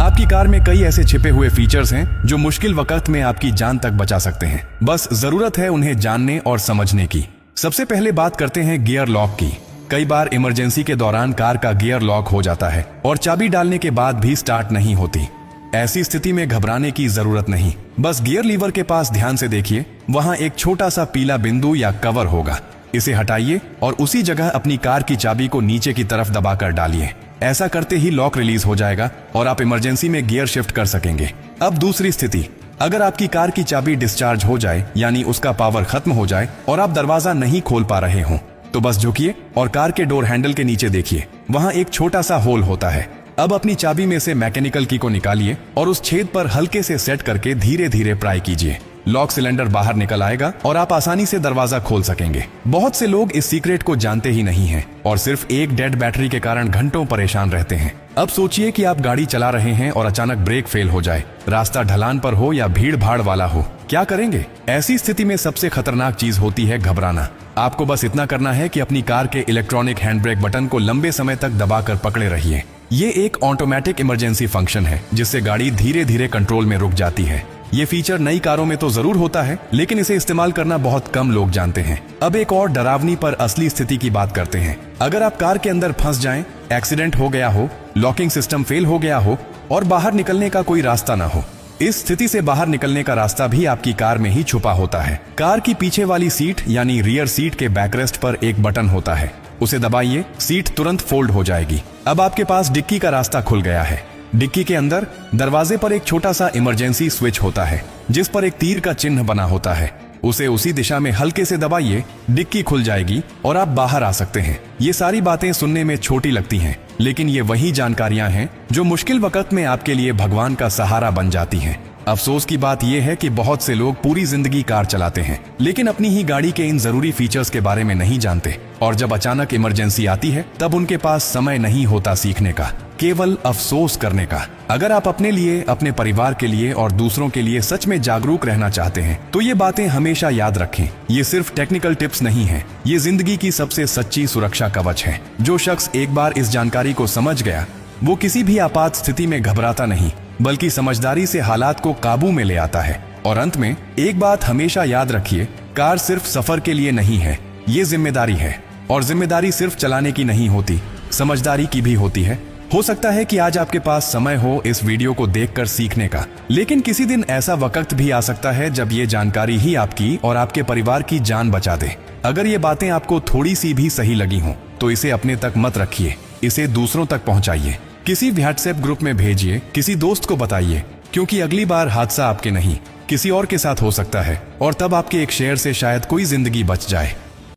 आपकी कार में कई ऐसे छिपे हुए फीचर्स हैं जो मुश्किल वक्त में आपकी जान तक बचा सकते हैं। बस जरूरत है उन्हें जानने और समझने की। सबसे पहले बात करते हैं गियर लॉक की। कई बार इमरजेंसी के दौरान कार का गियर लॉक हो जाता है और चाबी डालने के बाद भी स्टार्ट नहीं होती। ऐसी स्थिति में घबराने की जरूरत नहीं। बस गियर लीवर के पास ध्यान से देखिए, वहां एक छोटा सा पीला बिंदु या कवर होगा। इसे हटाइए और उसी जगह अपनी कार की चाबी को नीचे की तरफ दबाकर डालिए। ऐसा करते ही लॉक रिलीज हो जाएगा और आप इमरजेंसी में गियर शिफ्ट कर सकेंगे। अब दूसरी स्थिति, अगर आपकी कार की चाबी डिस्चार्ज हो जाए, यानी उसका पावर खत्म हो जाए और आप दरवाजा नहीं खोल पा रहे हो, तो बस झुकिए और कार के डोर हैंडल के नीचे देखिए, वहां एक छोटा सा होल होता है। अब अपनी चाबी में से मैकेनिकल की को निकालिए और उस छेद पर हल्के से सेट करके धीरे धीरे प्राई कीजिए। लॉक सिलेंडर बाहर निकल आएगा और आप आसानी से दरवाजा खोल सकेंगे। बहुत से लोग इस सीक्रेट को जानते ही नहीं हैं और सिर्फ एक डेड बैटरी के कारण घंटों परेशान रहते हैं। अब सोचिए कि आप गाड़ी चला रहे हैं और अचानक ब्रेक फेल हो जाए, रास्ता ढलान पर हो या भीड़ भाड़ वाला हो, क्या करेंगे? ऐसी स्थिति में सबसे खतरनाक चीज होती है घबराना। आपको बस इतना करना है कि अपनी कार के इलेक्ट्रॉनिक हैंड ब्रेक बटन को लंबे समय तक दबाकर पकड़े रहिए। ये एक ऑटोमेटिक इमरजेंसी फंक्शन है जिससे गाड़ी धीरे धीरे कंट्रोल में रुक जाती है। ये फीचर नई कारों में तो जरूर होता है, लेकिन इसे इस्तेमाल करना बहुत कम लोग जानते हैं। अब एक और डरावनी पर असली स्थिति की बात करते हैं। अगर आप कार के अंदर फंस जाएं, एक्सीडेंट हो गया हो, लॉकिंग सिस्टम फेल हो गया हो और बाहर निकलने का कोई रास्ता ना हो, इस स्थिति से बाहर निकलने का रास्ता भी आपकी कार में ही छुपा होता है। कार की पीछे वाली सीट यानी रियर सीट के बैकरेस्ट पर एक बटन होता है, उसे दबाइए, सीट तुरंत फोल्ड हो जाएगी। अब आपके पास डिक्की का रास्ता खुल गया है। डिक्की के अंदर दरवाजे पर एक छोटा सा इमरजेंसी स्विच होता है जिस पर एक तीर का चिन्ह बना होता है। उसे उसी दिशा में हल्के से दबाइए, डिक्की खुल जाएगी और आप बाहर आ सकते हैं। ये सारी बातें सुनने में छोटी लगती हैं, लेकिन ये वही जानकारियां हैं जो मुश्किल वक्त में आपके लिए भगवान का सहारा बन जाती हैं। अफसोस की बात यह है कि बहुत से लोग पूरी जिंदगी कार चलाते हैं, लेकिन अपनी ही गाड़ी के इन जरूरी फीचर्स के बारे में नहीं जानते, और जब अचानक इमरजेंसी आती है तब उनके पास समय नहीं होता सीखने का, केवल अफसोस करने का। अगर आप अपने लिए, अपने परिवार के लिए और दूसरों के लिए सच में जागरूक रहना चाहते हैं तो ये बातें हमेशा याद रखें। ये सिर्फ टेक्निकल टिप्स नहीं है, ये जिंदगी की सबसे सच्ची सुरक्षा कवच है। जो शख्स एक बार इस जानकारी को समझ गया, वो किसी भी आपात स्थिति में घबराता नहीं, बल्कि समझदारी से हालात को काबू में ले आता है। और अंत में एक बात हमेशा याद रखिए, कार सिर्फ सफर के लिए नहीं है, ये जिम्मेदारी है। और जिम्मेदारी सिर्फ चलाने की नहीं होती, समझदारी की भी होती है। हो सकता है कि आज आपके पास समय हो इस वीडियो को देखकर सीखने का, लेकिन किसी दिन ऐसा वक्त भी आ सकता है जब ये जानकारी ही आपकी और आपके परिवार की जान बचा दे। अगर ये बातें आपको थोड़ी सी भी सही लगी हों तो इसे अपने तक मत रखिए, इसे दूसरों तक पहुंचाइए। किसी व्हाट्सएप ग्रुप में भेजिए, किसी दोस्त को बताइए, क्योंकि अगली बार हादसा आपके नहीं किसी और के साथ हो सकता है, और तब आपके एक शेयर से शायद कोई जिंदगी बच जाए।